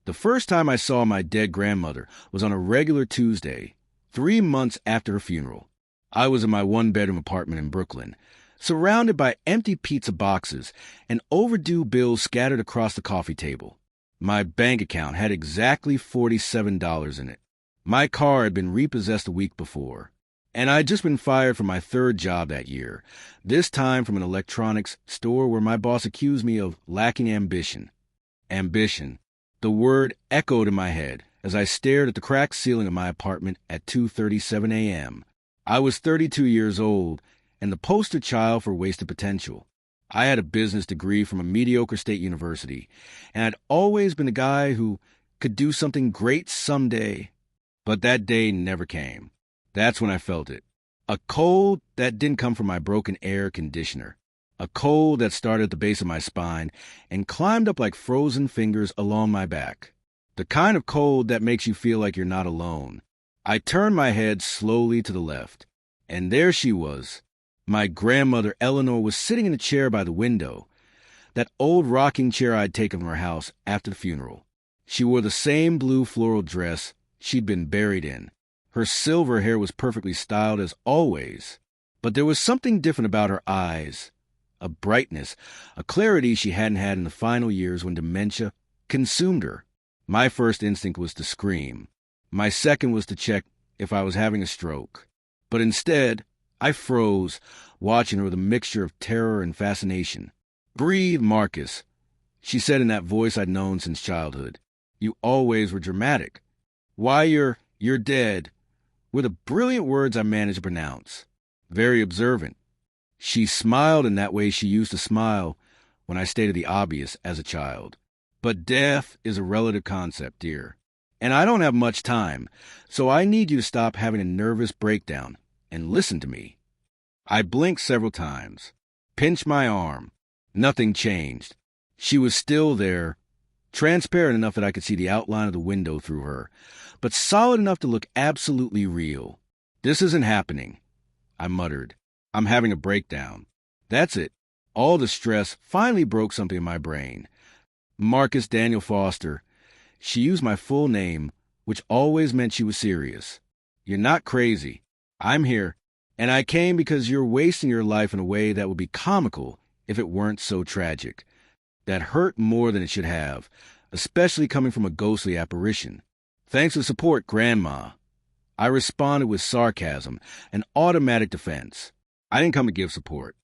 The first time I saw my dead grandmother was on a regular Tuesday, 3 months after her funeral. I was in my one-bedroom apartment in Brooklyn, surrounded by empty pizza boxes and overdue bills scattered across the coffee table. My bank account had exactly $47 in it. My car had been repossessed a week before, and I'd just been fired from my third job that year, this time from an electronics store where my boss accused me of lacking ambition. Ambition. The word echoed in my head as I stared at the cracked ceiling of my apartment at 2:37 a.m. I was 32 years old and the poster child for wasted potential. I had a business degree from a mediocre state university, and I'd always been a guy who could do something great someday. But that day never came. That's when I felt it. A cold that didn't come from my broken air conditioner. A cold that started at the base of my spine and climbed up like frozen fingers along my back. The kind of cold that makes you feel like you're not alone. I turned my head slowly to the left, and there she was. My grandmother Eleanor was sitting in a chair by the window, that old rocking chair I'd taken from her house after the funeral. She wore the same blue floral dress she'd been buried in. Her silver hair was perfectly styled as always, but there was something different about her eyes, a brightness, a clarity she hadn't had in the final years when dementia consumed her. My first instinct was to scream. My second was to check if I was having a stroke. But instead, I froze, watching her with a mixture of terror and fascination. "Breathe, Marcus," she said in that voice I'd known since childhood. "You always were dramatic. Why, you're dead," were the brilliant words I managed to pronounce. Very observant. She smiled in that way she used to smile when I stated the obvious as a child. But death is a relative concept, dear. And I don't have much time, so I need you to stop having a nervous breakdown and listen to me. I blinked several times, pinched my arm. Nothing changed. She was still there, transparent enough that I could see the outline of the window through her, but solid enough to look absolutely real. "This isn't happening," I muttered. "I'm having a breakdown." That's it. All the stress finally broke something in my brain. Marcus Daniel Foster. She used my full name, which always meant she was serious. "You're not crazy. I'm here, and I came because you're wasting your life in a way that would be comical if it weren't so tragic. That hurt more than it should have, especially coming from a ghostly apparition. Thanks for the support, Grandma." I responded with sarcasm, an automatic defense. "I didn't come to give support.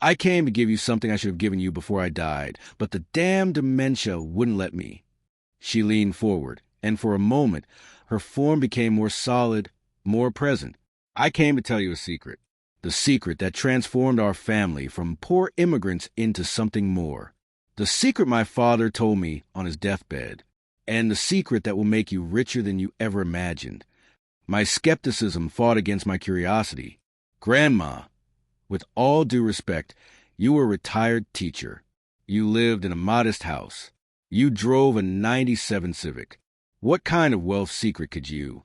I came to give you something I should have given you before I died, but the damn dementia wouldn't let me." She leaned forward, and for a moment, her form became more solid, more present. "I came to tell you a secret. The secret that transformed our family from poor immigrants into something more. The secret my father told me on his deathbed, and the secret that will make you richer than you ever imagined." My skepticism fought against my curiosity. "Grandma, with all due respect, you were a retired teacher. You lived in a modest house. You drove a '97 Civic. What kind of wealth secret could you—"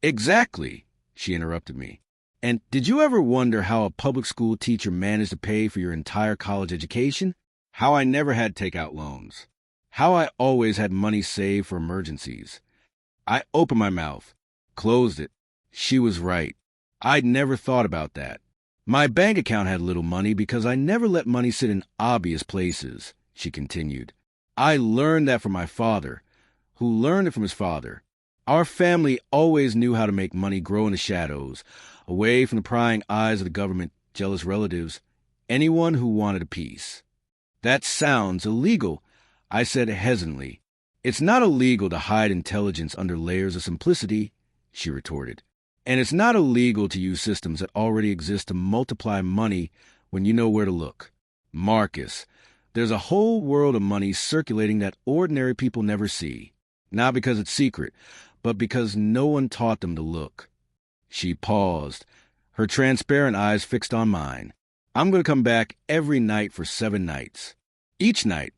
"Exactly," she interrupted me. "And did you ever wonder how a public school teacher managed to pay for your entire college education? How I never had takeout loans? How I always had money saved for emergencies?" I opened my mouth, closed it. She was right. I'd never thought about that. "My bank account had little money because I never let money sit in obvious places," she continued. "I learned that from my father, who learned it from his father. Our family always knew how to make money grow in the shadows, away from the prying eyes of the government, jealous relatives, anyone who wanted a piece." "That sounds illegal," I said hesitantly. "It's not illegal to hide intelligence under layers of simplicity," she retorted. "And it's not illegal to use systems that already exist to multiply money when you know where to look. Marcus, there's a whole world of money circulating that ordinary people never see, not because it's secret, but because no one taught them to look." She paused, her transparent eyes fixed on mine. "I'm going to come back every night for 7 nights. Each night,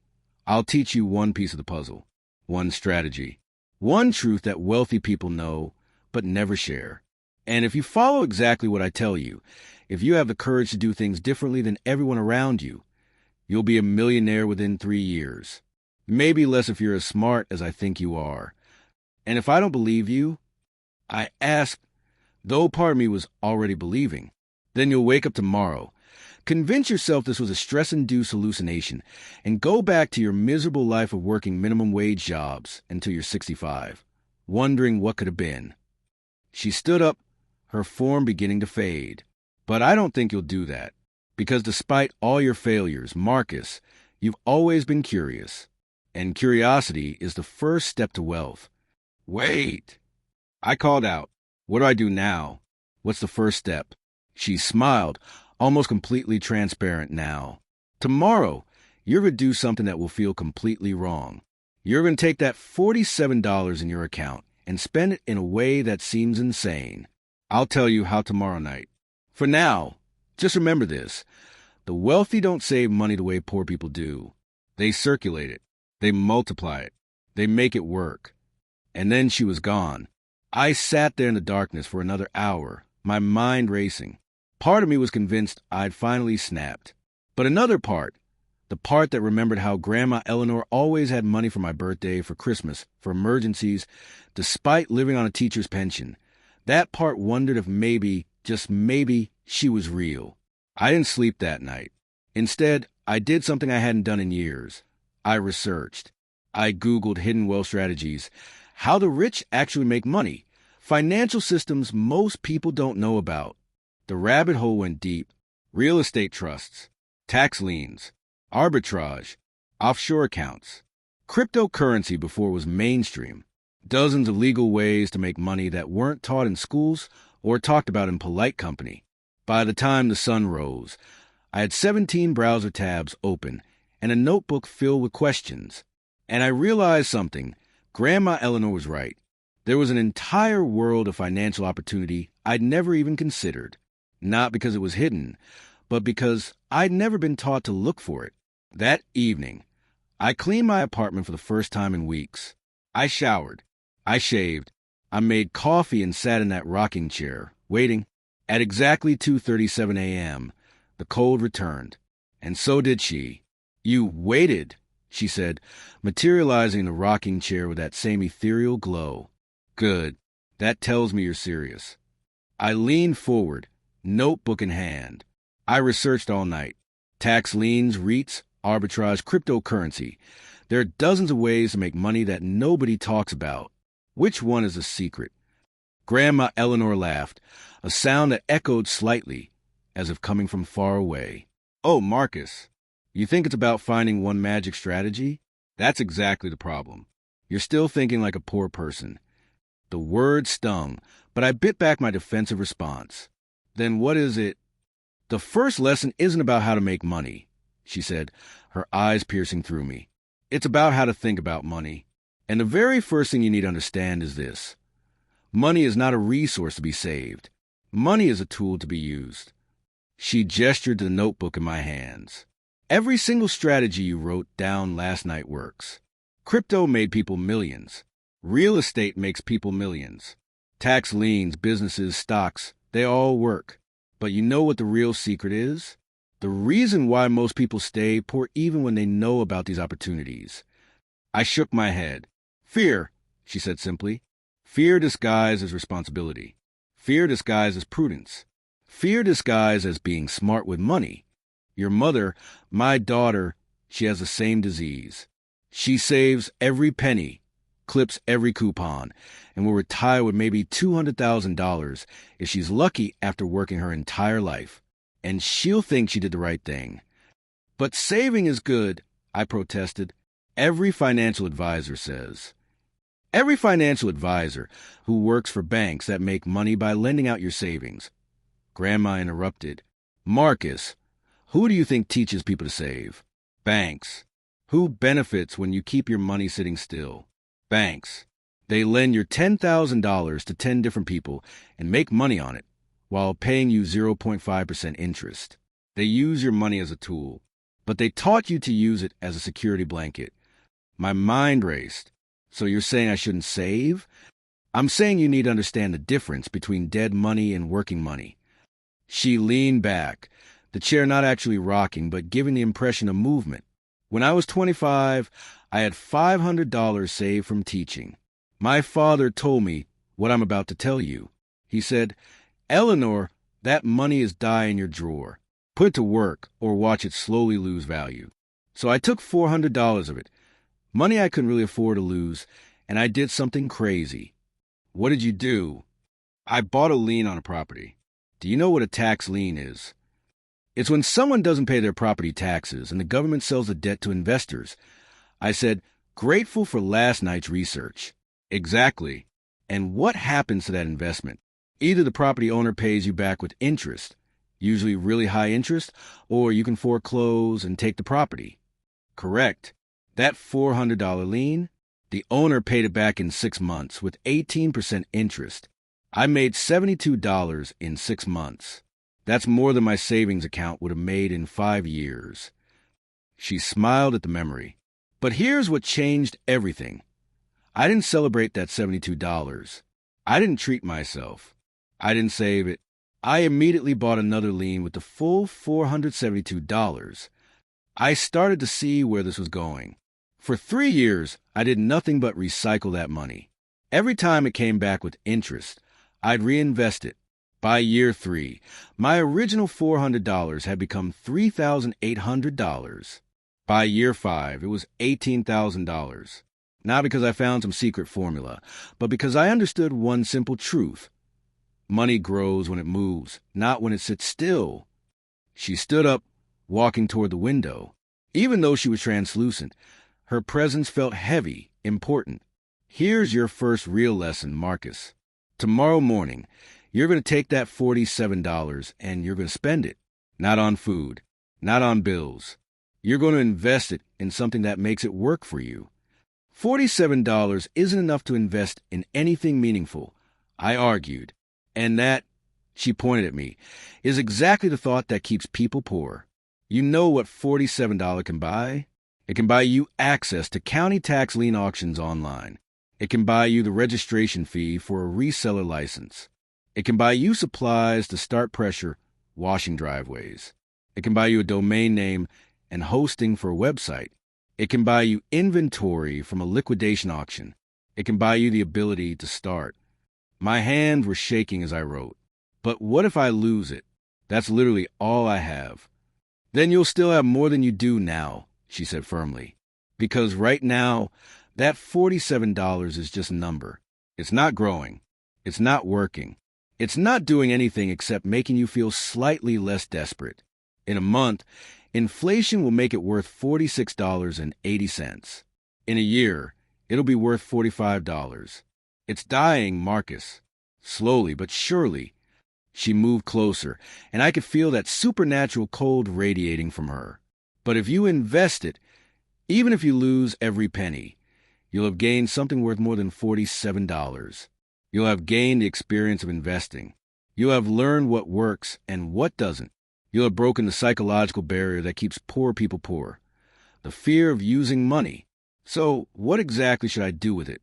I'll teach you one piece of the puzzle, one strategy, one truth that wealthy people know but never share. And if you follow exactly what I tell you, if you have the courage to do things differently than everyone around you, you'll be a millionaire within 3 years. Maybe less if you're as smart as I think you are. And if I don't believe you, I ask, though part of me was already believing, then you'll wake up tomorrow. Convince yourself this was a stress-induced hallucination and go back to your miserable life of working minimum wage jobs until you're 65, wondering what could have been. She stood up, her form beginning to fade. But I don't think you'll do that, because despite all your failures, Marcus, you've always been curious. And curiosity is the first step to wealth. Wait! I called out. What do I do now? What's the first step? She smiled, almost completely transparent now. Tomorrow, you're going to do something that will feel completely wrong. You're going to take that $47 in your account and spend it in a way that seems insane. I'll tell you how tomorrow night. For now, just remember this. The wealthy don't save money the way poor people do. They circulate it. They multiply it. They make it work. And then she was gone. I sat there in the darkness for another hour, my mind racing. Part of me was convinced I'd finally snapped. But another part, the part that remembered how Grandma Eleanor always had money for my birthday, for Christmas, for emergencies, despite living on a teacher's pension, that part wondered if maybe, just maybe, she was real. I didn't sleep that night. Instead, I did something I hadn't done in years. I researched. I Googled hidden wealth strategies, how the rich actually make money, financial systems most people don't know about. The rabbit hole went deep. Real estate trusts, tax liens, arbitrage, offshore accounts, cryptocurrency before it was mainstream, dozens of legal ways to make money that weren't taught in schools or talked about in polite company. By the time the sun rose, I had 17 browser tabs open and a notebook filled with questions. And I realized something. Grandma Eleanor was right. There was an entire world of financial opportunity I'd never even considered. Not because it was hidden, but because I'd never been taught to look for it. That evening, I cleaned my apartment for the first time in weeks. I showered. I shaved. I made coffee and sat in that rocking chair, waiting. At exactly 2:37 a.m., the cold returned. And so did she. You waited, she said, materializing in the rocking chair with that same ethereal glow. Good. That tells me you're serious. I leaned forward, notebook in hand. I researched all night. Tax liens, REITs, arbitrage, cryptocurrency. There are dozens of ways to make money that nobody talks about. Which one is a secret? Grandma Eleanor laughed, a sound that echoed slightly, as if coming from far away. Oh, Marcus, you think it's about finding one magic strategy? That's exactly the problem. You're still thinking like a poor person. The word stung, but I bit back my defensive response. Then what is it? The first lesson isn't about how to make money, she said, her eyes piercing through me. It's about how to think about money. And the very first thing you need to understand is this. Money is not a resource to be saved. Money is a tool to be used. She gestured to the notebook in my hands. Every single strategy you wrote down last night works. Crypto made people millions. Real estate makes people millions. Tax liens, businesses, stocks, they all work. But you know what the real secret is? The reason why most people stay poor even when they know about these opportunities. I shook my head. Fear, she said simply. Fear disguised as responsibility. Fear disguised as prudence. Fear disguised as being smart with money. Your mother, my daughter, she has the same disease. She saves every penny, clips every coupon, and will retire with maybe $200,000 if she's lucky after working her entire life. And she'll think she did the right thing. But saving is good, I protested. Every financial advisor says. Every financial advisor who works for banks that make money by lending out your savings. Grandma interrupted. Marcus, who do you think teaches people to save? Banks. Who benefits when you keep your money sitting still? Banks. They lend your $10,000 to 10 different people and make money on it while paying you 0.5% interest. They use your money as a tool, but they taught you to use it as a security blanket. My mind raced. So you're saying I shouldn't save? I'm saying you need to understand the difference between dead money and working money. She leaned back, the chair not actually rocking, but giving the impression of movement. When I was 25, I had $500 saved from teaching. My father told me what I'm about to tell you. He said, "Eleanor, that money is dying in your drawer. Put it to work or watch it slowly lose value." So I took $400 of it, money I couldn't really afford to lose, and I did something crazy. What did you do? I bought a lien on a property. Do you know what a tax lien is? It's when someone doesn't pay their property taxes and the government sells the debt to investors. I said, grateful for last night's research. Exactly. And what happens to that investment? Either the property owner pays you back with interest, usually really high interest, or you can foreclose and take the property. Correct. That $400 lien, the owner paid it back in 6 months with 18% interest. I made $72 in 6 months. That's more than my savings account would have made in 5 years. She smiled at the memory. But here's what changed everything. I didn't celebrate that $72. I didn't treat myself. I didn't save it. I immediately bought another lien with the full $472. I started to see where this was going. For 3 years, I did nothing but recycle that money. Every time it came back with interest, I'd reinvest it. By year 3, my original $400 had become $3,800. By year 5, it was $18,000. Not because I found some secret formula, but because I understood one simple truth. Money grows when it moves, not when it sits still. She stood up, walking toward the window. Even though she was translucent, her presence felt heavy, important. Here's your first real lesson, Marcus. Tomorrow morning, you're going to take that $47 and you're going to spend it. Not on food, not on bills. You're going to invest it in something that makes it work for you. $47 isn't enough to invest in anything meaningful, I argued. And that, she pointed at me, is exactly the thought that keeps people poor. You know what $47 can buy? It can buy you access to county tax lien auctions online. It can buy you the registration fee for a reseller license. It can buy you supplies to start pressure washing driveways. It can buy you a domain name and hosting for a website. It can buy you inventory from a liquidation auction. It can buy you the ability to start. My hands were shaking as I wrote. But what if I lose it? That's literally all I have. Then you'll still have more than you do now, she said firmly. Because right now, that $47 is just a number. It's not growing. It's not working. It's not doing anything except making you feel slightly less desperate. In a month, inflation will make it worth $46.80. In a year, it'll be worth $45. It's dying, Marcus. Slowly but surely. She moved closer, and I could feel that supernatural cold radiating from her. But if you invest it, even if you lose every penny, you'll have gained something worth more than $47. You'll have gained the experience of investing. You'll have learned what works and what doesn't. You'll have broken the psychological barrier that keeps poor people poor. The fear of using money. So what exactly should I do with it?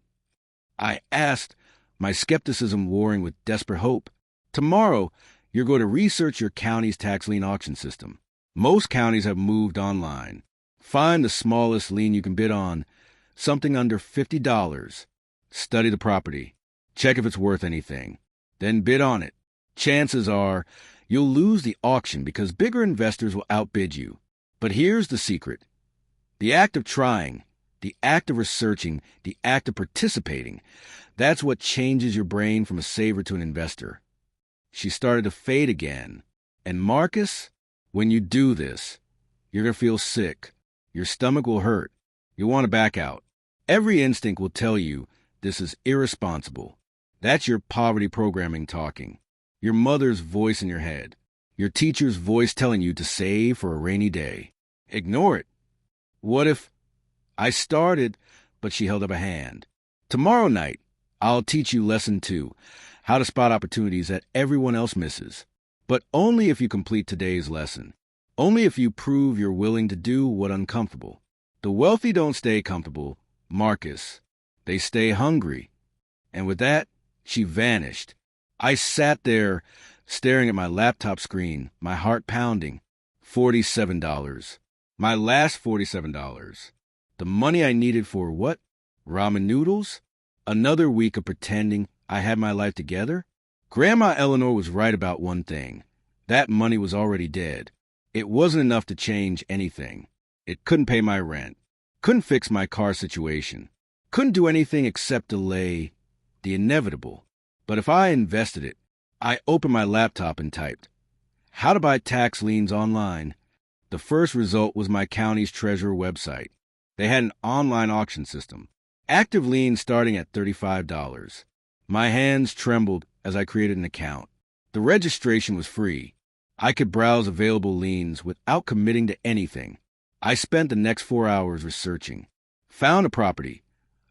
I asked, my skepticism warring with desperate hope. Tomorrow, you're going to research your county's tax lien auction system. Most counties have moved online. Find the smallest lien you can bid on, something under $50. Study the property. Check if it's worth anything. Then bid on it. Chances are you'll lose the auction because bigger investors will outbid you. But here's the secret. The act of trying, the act of researching, the act of participating, that's what changes your brain from a saver to an investor. She started to fade again. And Marcus, when you do this, you're going to feel sick. Your stomach will hurt. You'll want to back out. Every instinct will tell you this is irresponsible. That's your poverty programming talking. Your mother's voice in your head. Your teacher's voice telling you to save for a rainy day. Ignore it. What if... I started, but she held up a hand. Tomorrow night, I'll teach you lesson 2, how to spot opportunities that everyone else misses. But only if you complete today's lesson. Only if you prove you're willing to do what uncomfortable. The wealthy don't stay comfortable, Marcus. They stay hungry. And with that, she vanished. I sat there, staring at my laptop screen, my heart pounding. $47. My last $47. The money I needed for what? Ramen noodles? Another week of pretending I had my life together? Grandma Eleanor was right about one thing. That money was already dead. It wasn't enough to change anything. It couldn't pay my rent. Couldn't fix my car situation. Couldn't do anything except delay the inevitable. But if I invested it, I opened my laptop and typed, "How to buy tax liens online." The first result was my county's treasurer website. They had an online auction system. Active liens starting at $35. My hands trembled as I created an account. The registration was free. I could browse available liens without committing to anything. I spent the next 4 hours researching. Found a property,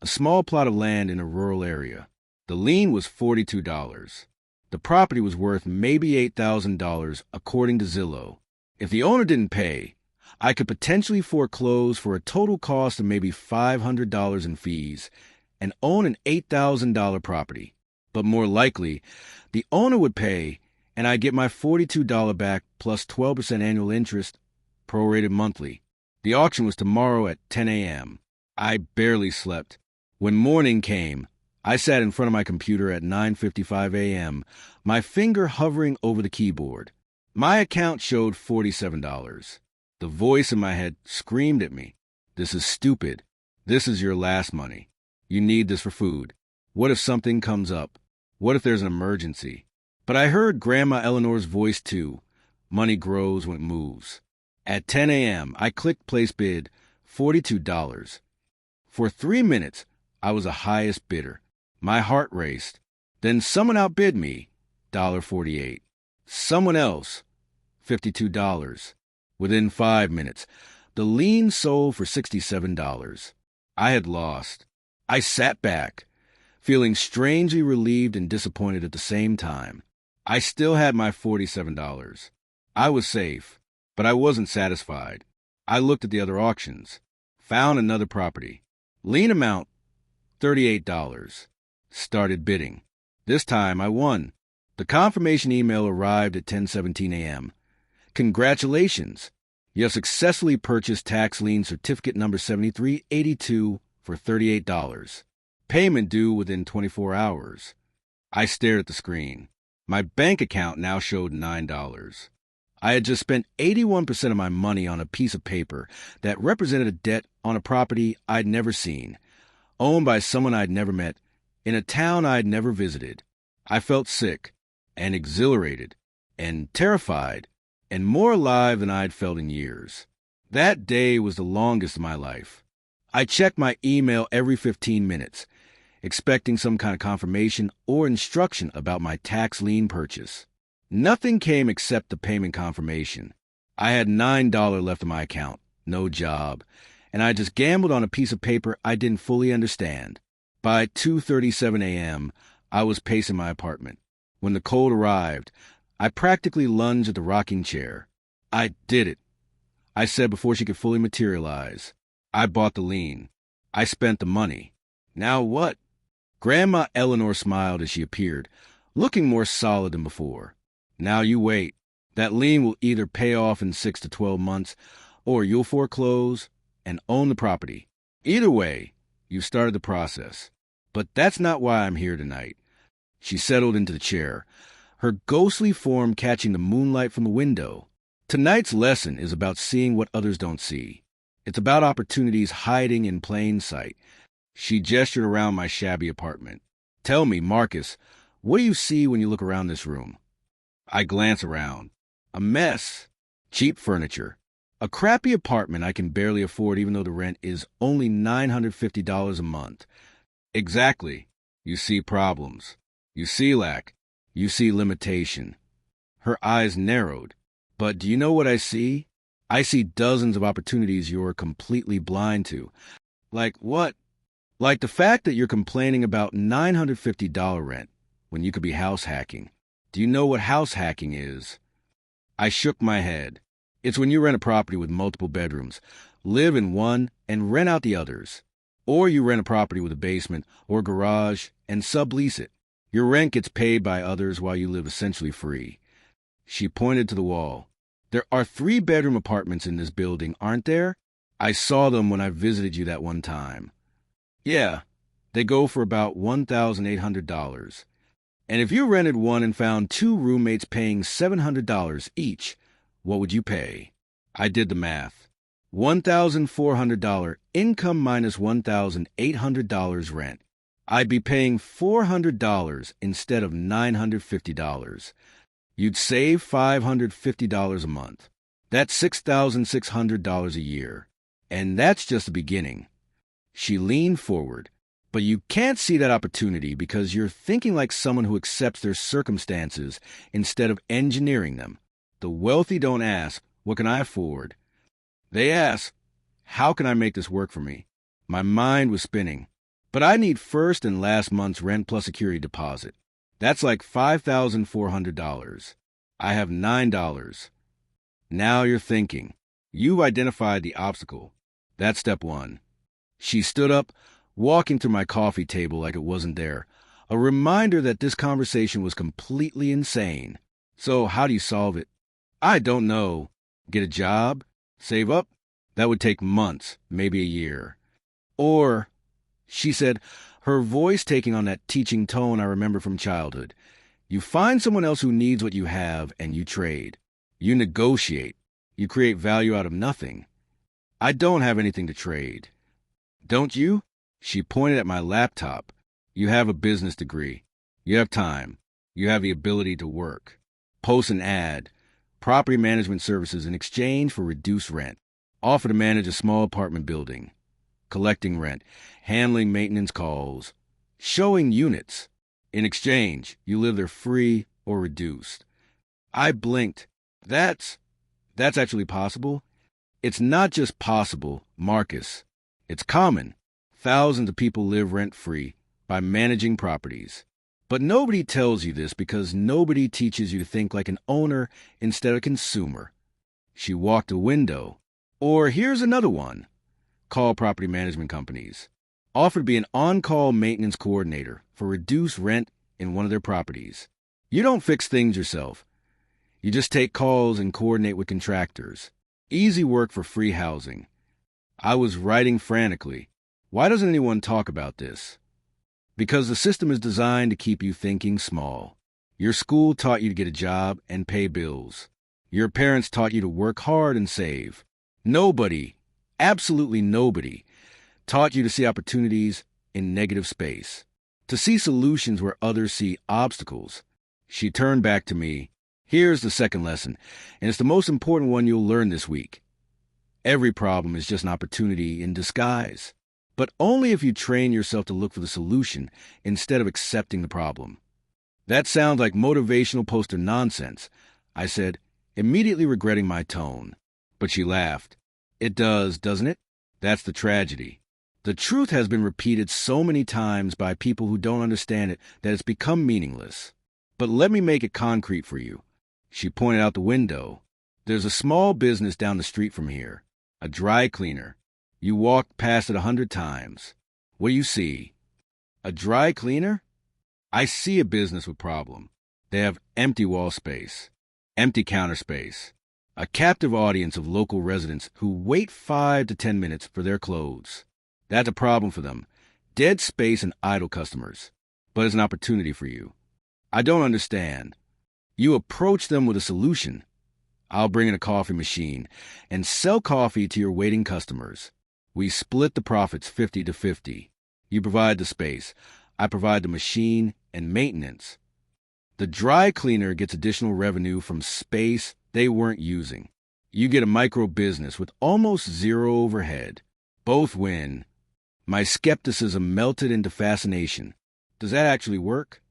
a small plot of land in a rural area. The lien was $42. The property was worth maybe $8,000 according to Zillow. If the owner didn't pay, I could potentially foreclose for a total cost of maybe $500 in fees and own an $8,000 property. But more likely, the owner would pay and I'd get my $42 back plus 12% annual interest, prorated monthly. The auction was tomorrow at 10 a.m. I barely slept. When morning came, I sat in front of my computer at 9:55 a.m., my finger hovering over the keyboard. My account showed $47. The voice in my head screamed at me, "This is stupid. This is your last money. You need this for food. What if something comes up? What if there's an emergency?" But I heard Grandma Eleanor's voice too. Money grows when it moves. At 10 a.m., I clicked place bid, $42. For 3 minutes, I was the highest bidder. My heart raced. Then someone outbid me, $1.48. Someone else, $52. Within 5 minutes, the lien sold for $67. I had lost. I sat back, feeling strangely relieved and disappointed at the same time. I still had my $47. I was safe, but I wasn't satisfied. I looked at the other auctions, found another property. Lien amount, $38. Started bidding. This time I won. The confirmation email arrived at 10:17 a.m. Congratulations! You have successfully purchased tax lien certificate number 7382 for $38. Payment due within 24 hours. I stared at the screen. My bank account now showed $9. I had just spent 81% of my money on a piece of paper that represented a debt on a property I'd never seen, owned by someone I'd never met, in a town I'd never visited. I felt sick and exhilarated and terrified and more alive than I'd felt in years. That day was the longest of my life. I checked my email every 15 minutes, expecting some kind of confirmation or instruction about my tax lien purchase. Nothing came except the payment confirmation. I had $9 left in my account, no job, and I just gambled on a piece of paper I didn't fully understand. By 2:37 a.m., I was pacing my apartment. When the cold arrived, I practically lunged at the rocking chair. "I did it," I said before she could fully materialize. I bought the lien. I spent the money. Now what? Grandma Eleanor smiled as she appeared, looking more solid than before. "Now you wait. That lien will either pay off in 6 to 12 months, or you'll foreclose and own the property. Either way, you've started the process. But that's not why I'm here tonight." She settled into the chair, her ghostly form catching the moonlight from the window. "Tonight's lesson is about seeing what others don't see. It's about opportunities hiding in plain sight." She gestured around my shabby apartment. "Tell me, Marcus, what do you see when you look around this room?" I glance around. A mess. Cheap furniture. A crappy apartment I can barely afford even though the rent is only $950 a month. Exactly. You see problems. You see lack. You see limitation. Her eyes narrowed. "But do you know what I see? I see dozens of opportunities you're completely blind to." "Like what?" "Like the fact that you're complaining about $950 rent when you could be house hacking. Do you know what house hacking is?" I shook my head. It's when you rent a property with multiple bedrooms, live in one, and rent out the others. Or you rent a property with a basement or garage and sublease it. Your rent gets paid by others while you live essentially free. She pointed to the wall. There are 3-bedroom apartments in this building, aren't there? I saw them when I visited you that one time. Yeah, they go for about $1,800. And if you rented one and found 2 roommates paying $700 each, what would you pay? I did the math. $1,400 income minus $1,800 rent. I'd be paying $400 instead of $950. You'd save $550 a month. That's $6,600 a year. And that's just the beginning. She leaned forward. But you can't see that opportunity because you're thinking like someone who accepts their circumstances instead of engineering them. The wealthy don't ask, what can I afford? They ask, how can I make this work for me? My mind was spinning. But I need first and last month's rent plus security deposit. That's like $5,400. I have $9. Now you're thinking. You've identified the obstacle. That's step 1. She stood up, walking through my coffee table like it wasn't there, a reminder that this conversation was completely insane. So how do you solve it? I don't know. Get a job? Save up? That would take months, maybe a year. Or, she said, her voice taking on that teaching tone I remember from childhood, you find someone else who needs what you have and you trade. You negotiate. You create value out of nothing. I don't have anything to trade. Don't you? She pointed at my laptop. You have a business degree. You have time. You have the ability to work. Post an ad. Property management services in exchange for reduced rent. Offer to manage a small apartment building. Collecting rent. Handling maintenance calls. Showing units. In exchange, you live there free or reduced. I blinked. That's actually possible? It's not just possible, Marcus. It's common. Thousands of people live rent-free by managing properties. But nobody tells you this because nobody teaches you to think like an owner instead of a consumer. She walked a window. Or here's another one. Call property management companies. Offer to be an on-call maintenance coordinator for reduced rent in one of their properties. You don't fix things yourself. You just take calls and coordinate with contractors. Easy work for free housing. I was writing frantically. Why doesn't anyone talk about this? Because the system is designed to keep you thinking small. Your school taught you to get a job and pay bills. Your parents taught you to work hard and save. Nobody, absolutely nobody, taught you to see opportunities in negative space, to see solutions where others see obstacles. She turned back to me. Here's the second lesson, and it's the most important one you'll learn this week. Every problem is just an opportunity in disguise. But only if you train yourself to look for the solution instead of accepting the problem. That sounds like motivational poster nonsense, I said, immediately regretting my tone. But she laughed. It does, doesn't it? That's the tragedy. The truth has been repeated so many times by people who don't understand it that it's become meaningless. But let me make it concrete for you. She pointed out the window. There's a small business down the street from here, a dry cleaner. You walked past it 100 times. What do you see? A dry cleaner? I see a business with problem. They have empty wall space, empty counter space, a captive audience of local residents who wait 5 to 10 minutes for their clothes. That's a problem for them. Dead space and idle customers. But it's an opportunity for you. I don't understand. You approach them with a solution. I'll bring in a coffee machine and sell coffee to your waiting customers. We split the profits 50-50. You provide the space. I provide the machine and maintenance. The dry cleaner gets additional revenue from space they weren't using. You get a micro business with almost zero overhead. Both win. My skepticism melted into fascination. Does that actually work?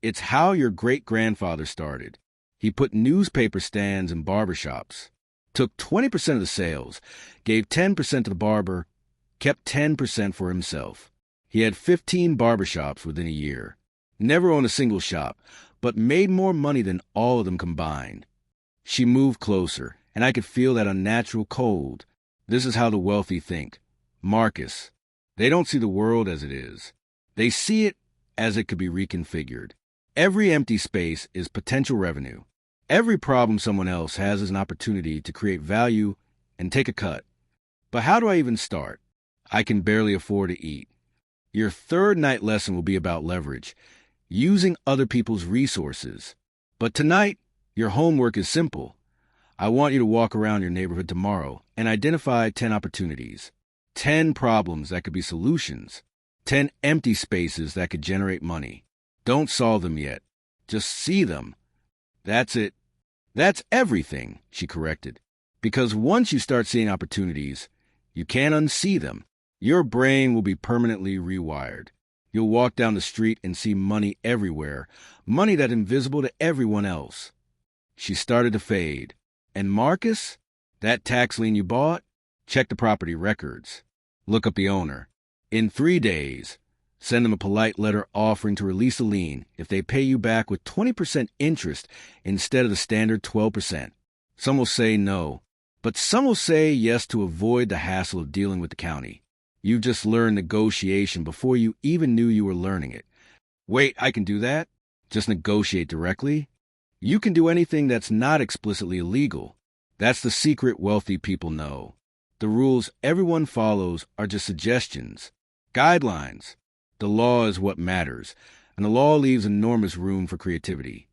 It's how your great-grandfather started. He put newspaper stands in barbershops, took 20% of the sales, gave 10% to the barber, kept 10% for himself. He had 15 barbershops within a year. Never owned a single shop, but made more money than all of them combined. She moved closer, and I could feel that unnatural cold. This is how the wealthy think. Marcus, they don't see the world as it is. They see it as it could be reconfigured. Every empty space is potential revenue. Every problem someone else has is an opportunity to create value and take a cut. But how do I even start? I can barely afford to eat. Your third night lesson will be about leverage, using other people's resources. But tonight, your homework is simple. I want you to walk around your neighborhood tomorrow and identify 10 opportunities, 10 problems that could be solutions, 10 empty spaces that could generate money. Don't solve them yet. Just see them. That's it. That's everything, she corrected. Because once you start seeing opportunities, you can't unsee them. Your brain will be permanently rewired. You'll walk down the street and see money everywhere, money that's invisible to everyone else. She started to fade. And Marcus, that tax lien you bought, check the property records. Look up the owner. In 3 days, send them a polite letter offering to release the lien if they pay you back with 20% interest instead of the standard 12%. Some will say no, but some will say yes to avoid the hassle of dealing with the county. You just learned negotiation before you even knew you were learning it. Wait, I can do that? Just negotiate directly? You can do anything that's not explicitly illegal. That's the secret wealthy people know. The rules everyone follows are just suggestions, guidelines. The law is what matters, and the law leaves enormous room for creativity.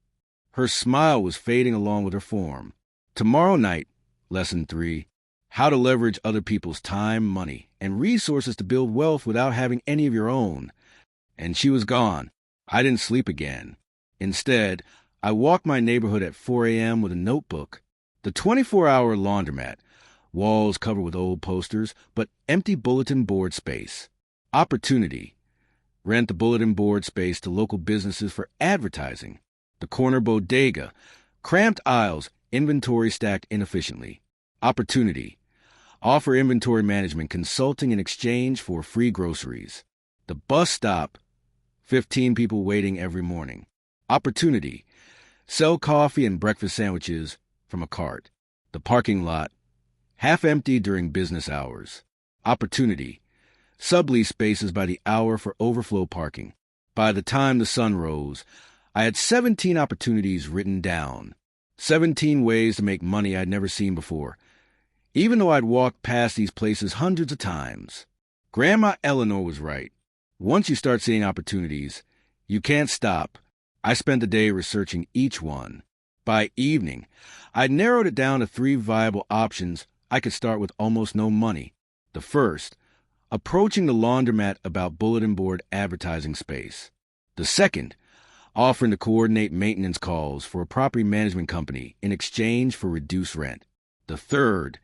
Her smile was fading along with her form. Tomorrow night, Lesson 3, how to leverage other people's time, money, and resources to build wealth without having any of your own. And she was gone. I didn't sleep again. Instead, I walked my neighborhood at 4 a.m. with a notebook. The 24-hour laundromat, walls covered with old posters, but empty bulletin board space. Opportunity. Rent the bulletin board space to local businesses for advertising. The corner bodega. Cramped aisles, inventory stacked inefficiently. Opportunity. Offer inventory management consulting in exchange for free groceries. The bus stop. 15 people waiting every morning. Opportunity. Sell coffee and breakfast sandwiches from a cart. The parking lot. Half empty during business hours. Opportunity. Sublease spaces by the hour for overflow parking. By the time the sun rose, I had 17 opportunities written down. 17 ways to make money I'd never seen before, even though I'd walked past these places hundreds of times. Grandma Eleanor was right. Once you start seeing opportunities, you can't stop. I spent the day researching each one. By evening, I'd narrowed it down to 3 viable options I could start with almost no money. The first, approaching the laundromat about bulletin board advertising space. The second, offering to coordinate maintenance calls for a property management company in exchange for reduced rent. The third,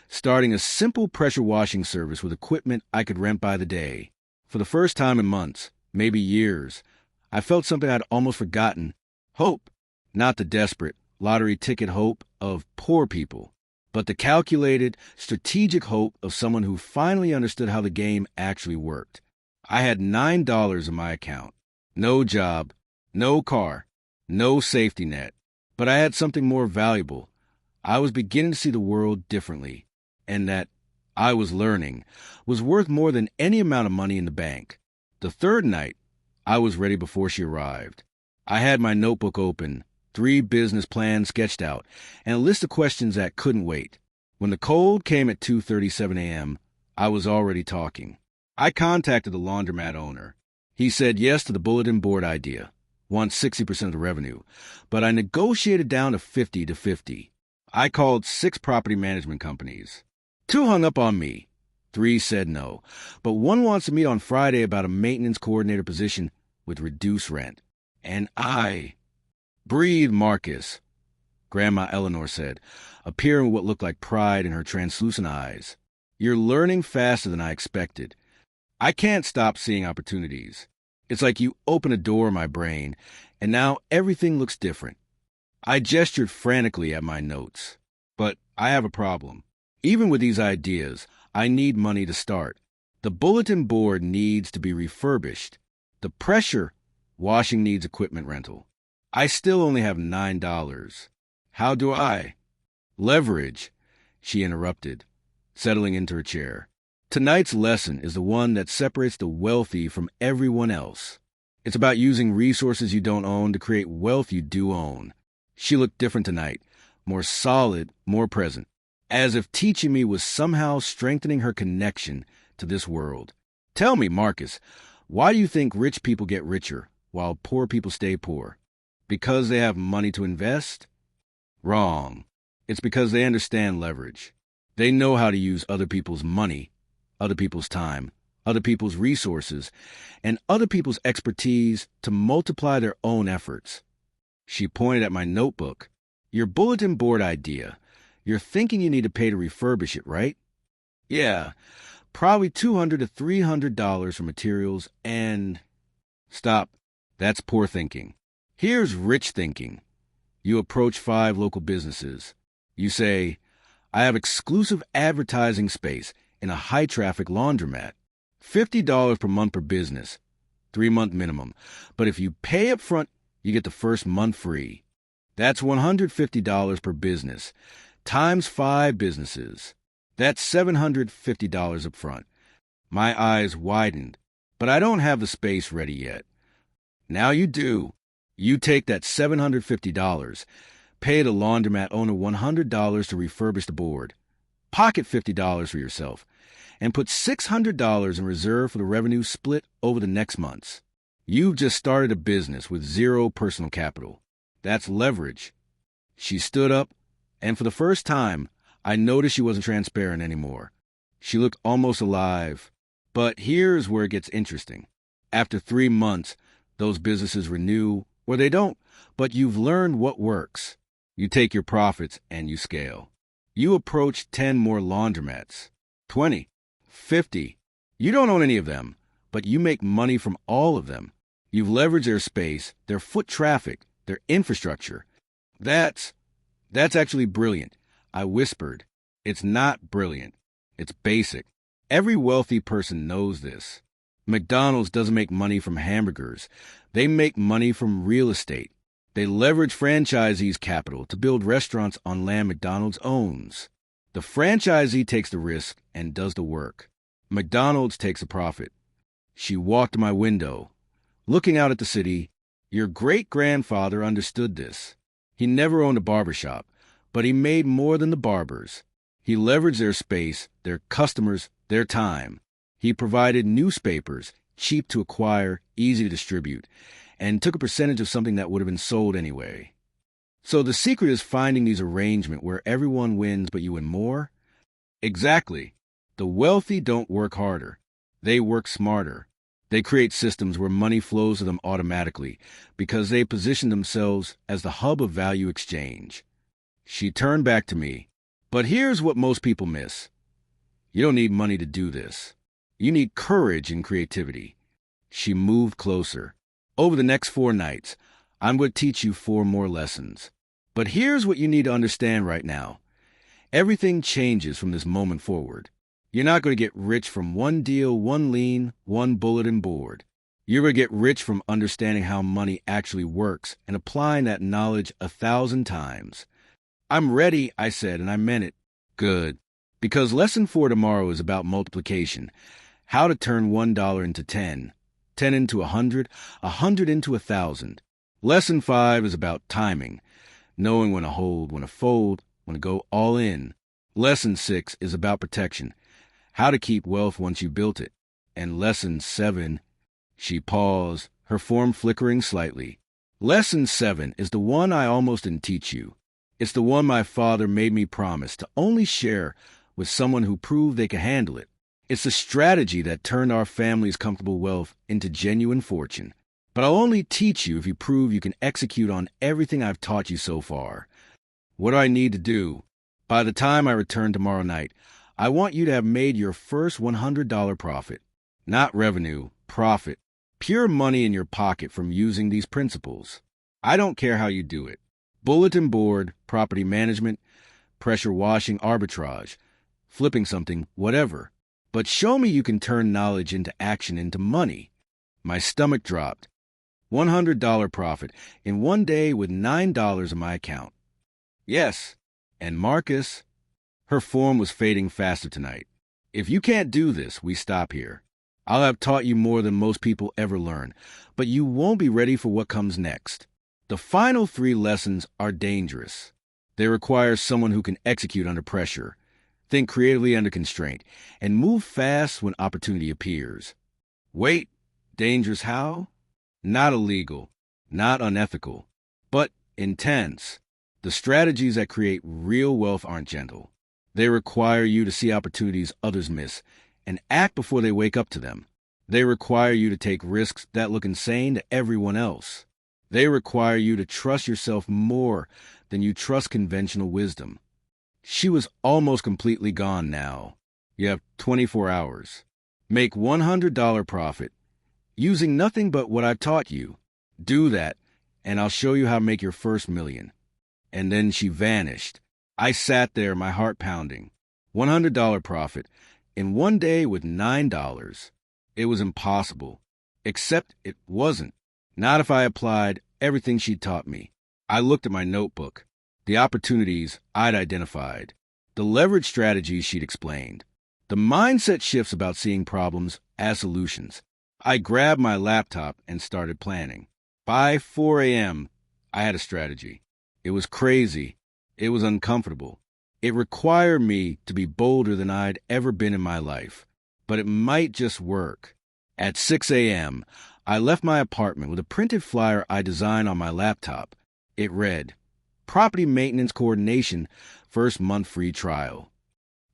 starting a simple pressure washing service with equipment I could rent by the day. For the first time in months, maybe years, I felt something I'd almost forgotten. Hope. Not the desperate, lottery ticket hope of poor people, but the calculated, strategic hope of someone who finally understood how the game actually worked. I had $9 in my account. No job, no car, no safety net. But I had something more valuable. I was beginning to see the world differently, and that I was learning was worth more than any amount of money in the bank. The third night, I was ready before she arrived. I had my notebook open, 3 business plans sketched out, and a list of questions that couldn't wait. When the cold came at 2:37 a.m., I was already talking. I contacted the laundromat owner. He said yes to the bulletin board idea, wants 60% of the revenue, but I negotiated down to 50-50. I called 6 property management companies. 2 hung up on me. 3 said no, but 1 wants to meet on Friday about a maintenance coordinator position with reduced rent. And I... Breathe, Marcus, Grandma Eleanor said, appearing with what looked like pride in her translucent eyes. You're learning faster than I expected. I can't stop seeing opportunities. It's like you open a door in my brain, and now everything looks different. I gestured frantically at my notes. But I have a problem. Even with these ideas, I need money to start. The bulletin board needs to be refurbished. The pressure washing needs equipment rental. I still only have $9. How do I? Leverage, she interrupted, settling into her chair. Tonight's lesson is the one that separates the wealthy from everyone else. It's about using resources you don't own to create wealth you do own. She looked different tonight, more solid, more present, as if teaching me was somehow strengthening her connection to this world. Tell me, Marcus, why do you think rich people get richer while poor people stay poor? Because they have money to invest? Wrong. It's because they understand leverage. They know how to use other people's money, other people's time, other people's resources, and other people's expertise to multiply their own efforts. She pointed at my notebook. Your bulletin board idea. You're thinking you need to pay to refurbish it, right? Yeah, probably $200 to $300 for materials and... Stop. That's poor thinking. Here's rich thinking. You approach 5 local businesses. You say, I have exclusive advertising space in a high-traffic laundromat. $50 per month per business, 3-month minimum. But if you pay up front, you get the first month free. That's $150 per business, times 5 businesses. That's $750 up front. My eyes widened, but I don't have the space ready yet. Now you do. You take that $750, pay the laundromat owner $100 to refurbish the board, pocket $50 for yourself, and put $600 in reserve for the revenue split over the next months. You've just started a business with 0 personal capital. That's leverage. She stood up, and for the first time, I noticed she wasn't transparent anymore. She looked almost alive. But here's where it gets interesting. After 3 months, those businesses renew, or they don't, but you've learned what works. You take your profits and you scale. You approach 10 more laundromats, 20, 50. You don't own any of them, but you make money from all of them. You've leveraged their space, their foot traffic, their infrastructure. That's actually brilliant. I whispered. It's not brilliant. It's basic. Every wealthy person knows this. McDonald's doesn't make money from hamburgers. They make money from real estate. They leverage franchisees' capital to build restaurants on land McDonald's owns. The franchisee takes the risk and does the work. McDonald's takes a profit. She walked to my window. Looking out at the city, your great-grandfather understood this. He never owned a barbershop, but he made more than the barbers. He leveraged their space, their customers, their time. He provided newspapers, cheap to acquire, easy to distribute, and took a percentage of something that would have been sold anyway. So the secret is finding these arrangements where everyone wins but you win more? Exactly. The wealthy don't work harder. They work smarter. They create systems where money flows to them automatically because they position themselves as the hub of value exchange. She turned back to me. But here's what most people miss. You don't need money to do this. You need courage and creativity. She moved closer. Over the next 4 nights, I'm going to teach you 4 more lessons. But here's what you need to understand right now. Everything changes from this moment forward. You're not going to get rich from one deal, one lien, one bulletin board. You're going to get rich from understanding how money actually works and applying that knowledge 1,000 times. I'm ready, I said, and I meant it. Good. Because lesson 4 tomorrow is about multiplication. How to turn $1 into 10, 10 into 100, 100 into 1,000. Lesson 5 is about timing, knowing when to hold, when to fold, when to go all in. Lesson 6 is about protection, how to keep wealth once you built it. And lesson 7, she paused, her form flickering slightly. Lesson 7 is the one I almost didn't teach you. It's the one my father made me promise to only share with someone who proved they could handle it. It's the strategy that turned our family's comfortable wealth into genuine fortune. But I'll only teach you if you prove you can execute on everything I've taught you so far. What do I need to do? By the time I return tomorrow night, I want you to have made your first $100 profit. Not revenue, profit. Pure money in your pocket from using these principles. I don't care how you do it. Bulletin board, property management, pressure washing, arbitrage, flipping something, whatever. But show me you can turn knowledge into action, into money. My stomach dropped. $100 profit in one day with $9 in my account. Yes, and Marcus, her form was fading faster tonight. If you can't do this, we stop here. I'll have taught you more than most people ever learn, but you won't be ready for what comes next. The final 3 lessons are dangerous. They require someone who can execute under pressure, think creatively under constraint, and move fast when opportunity appears. Wait, dangerous how? Not illegal, not unethical, but intense. The strategies that create real wealth aren't gentle. They require you to see opportunities others miss and act before they wake up to them. They require you to take risks that look insane to everyone else. They require you to trust yourself more than you trust conventional wisdom. She was almost completely gone now. You have 24 hours. Make $100 profit using nothing but what I taught you. Do that, and I'll show you how to make your first million. And then she vanished. I sat there, my heart pounding. $100 profit in one day with $9. It was impossible. Except it wasn't. Not if I applied everything she'd taught me. I looked at my notebook, the opportunities I'd identified, the leverage strategies she'd explained, the mindset shifts about seeing problems as solutions. I grabbed my laptop and started planning. By 4 a.m., I had a strategy. It was crazy. It was uncomfortable. It required me to be bolder than I'd ever been in my life. But it might just work. At 6 a.m., I left my apartment with a printed flyer I designed on my laptop. It read, Property Maintenance Coordination, First Month Free Trial.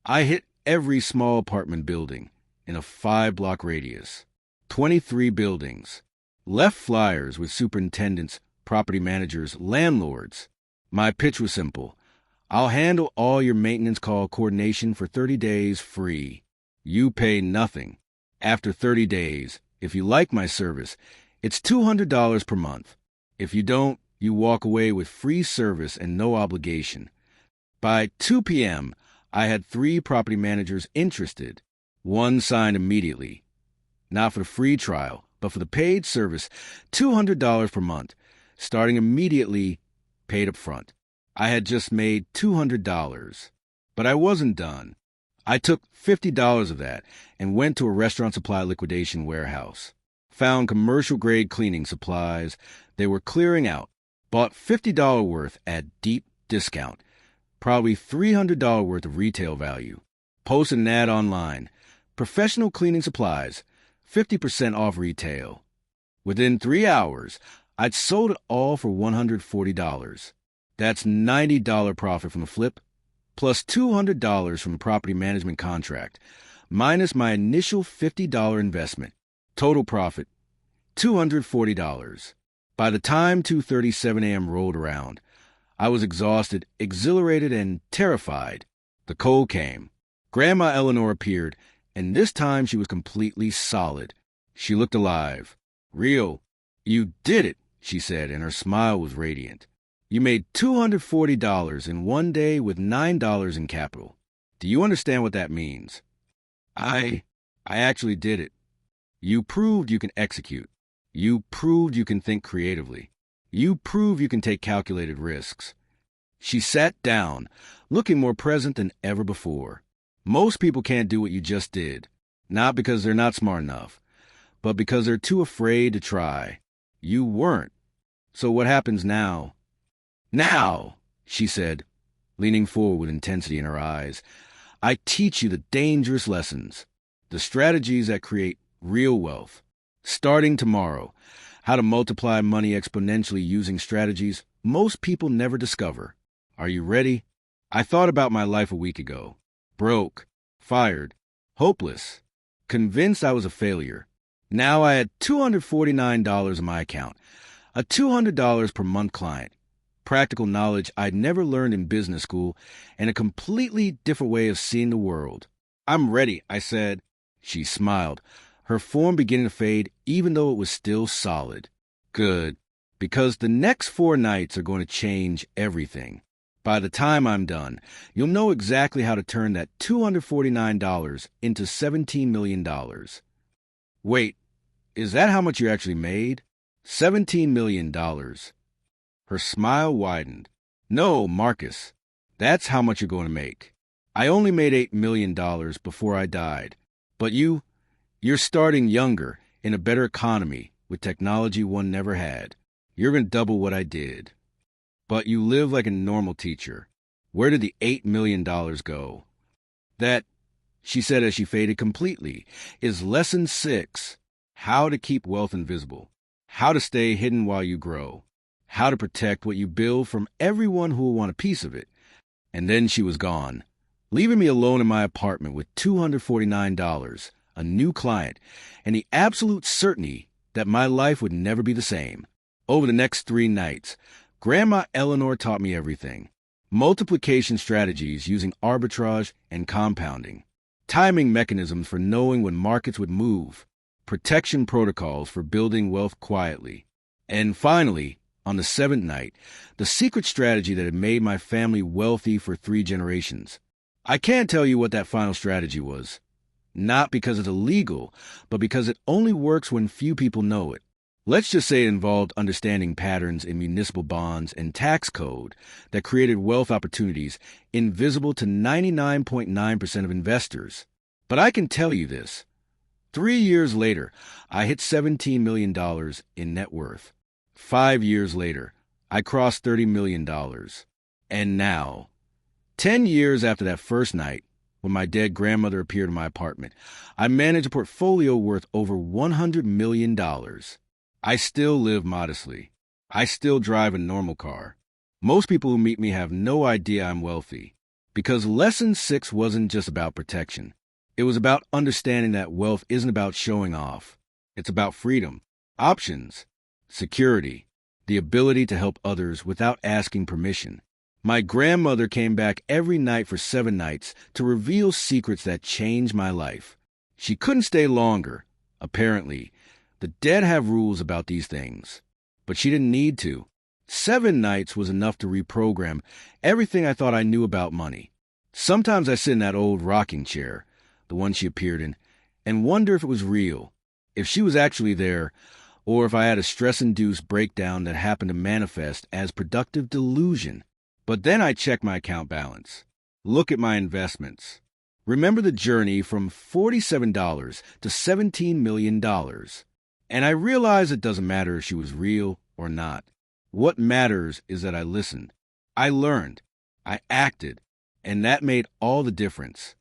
I hit every small apartment building in a 5-block radius. 23 buildings. Left flyers with superintendents, property managers, landlords. My pitch was simple. I'll handle all your maintenance call coordination for 30 days free. You pay nothing. After 30 days, if you like my service, it's $200 per month. If you don't, you walk away with free service and no obligation. By 2 p.m., I had 3 property managers interested. 1 signed immediately. Not for the free trial, but for the paid service, $200 per month, starting immediately, paid up front. I had just made $200, but I wasn't done. I took $50 of that and went to a restaurant supply liquidation warehouse. Found commercial-grade cleaning supplies they were clearing out. Bought $50 worth at deep discount. Probably $300 worth of retail value. Posted an ad online. Professional cleaning supplies, 50% off retail. Within 3 hours, I'd sold it all for $140. That's $90 profit from the flip, plus $200 from the property management contract, minus my initial $50 investment. Total profit, $240. By the time 2:37 a.m. rolled around, I was exhausted, exhilarated, and terrified. The cold came. Grandma Eleanor appeared, and this time she was completely solid. She looked alive. Real. You did it, she said, and her smile was radiant. You made $240 in one day with $9 in capital. Do you understand what that means? I actually did it. You proved you can execute. You proved you can think creatively. You proved you can take calculated risks. She sat down, looking more present than ever before. Most people can't do what you just did, not because they're not smart enough, but because they're too afraid to try. You weren't. So what happens now? Now, she said, leaning forward with intensity in her eyes, I teach you the dangerous lessons, the strategies that create real wealth. Starting tomorrow, how to multiply money exponentially using strategies most people never discover. Are you ready? I thought about my life a week ago. Broke, fired, hopeless, convinced I was a failure. Now I had $249 in my account, a $200 per month client, practical knowledge I'd never learned in business school, and a completely different way of seeing the world. I'm ready, I said. She smiled, her form beginning to fade even though it was still solid. Good, because the next 4 nights are going to change everything. By the time I'm done, you'll know exactly how to turn that $249 into $17 million. Wait, is that how much you actually made? $17 million. Her smile widened. No, Marcus, that's how much you're going to make. I only made $8 million before I died. But you're starting younger, in a better economy, with technology one never had. You're going to double what I did. But you live like a normal teacher. Where did the $8 million go? That, she said as she faded completely, is lesson 6. How to keep wealth invisible. How to stay hidden while you grow. How to protect what you build from everyone who will want a piece of it. And then she was gone, leaving me alone in my apartment with $249, a new client, and the absolute certainty that my life would never be the same. Over the next 3 nights, Grandma Eleanor taught me everything. Multiplication strategies using arbitrage and compounding. Timing mechanisms for knowing when markets would move. Protection protocols for building wealth quietly. And finally, on the 7th night, the secret strategy that had made my family wealthy for 3 generations. I can't tell you what that final strategy was. Not because it's illegal, but because it only works when few people know it. Let's just say it involved understanding patterns in municipal bonds and tax code that created wealth opportunities invisible to 99.9% of investors. But I can tell you this. 3 years later, I hit $17 million in net worth. 5 years later, I crossed $30 million. And now, 10 years after that first night, when my dead grandmother appeared in my apartment, I manage a portfolio worth over $100 million. I still live modestly. I still drive a normal car. Most people who meet me have no idea I'm wealthy. Because lesson 6 wasn't just about protection. It was about understanding that wealth isn't about showing off. It's about freedom, options, security, the ability to help others without asking permission. My grandmother came back every night for 7 nights to reveal secrets that changed my life. She couldn't stay longer. Apparently, the dead have rules about these things. But she didn't need to. 7 nights was enough to reprogram everything I thought I knew about money. Sometimes I sit in that old rocking chair, the one she appeared in, and wonder if it was real, if she was actually there, or if I had a stress-induced breakdown that happened to manifest as productive delusion. But then I check my account balance, look at my investments, remember the journey from $47 to $17 million, and I realize it doesn't matter if she was real or not. What matters is that I listened, I learned, I acted, and that made all the difference.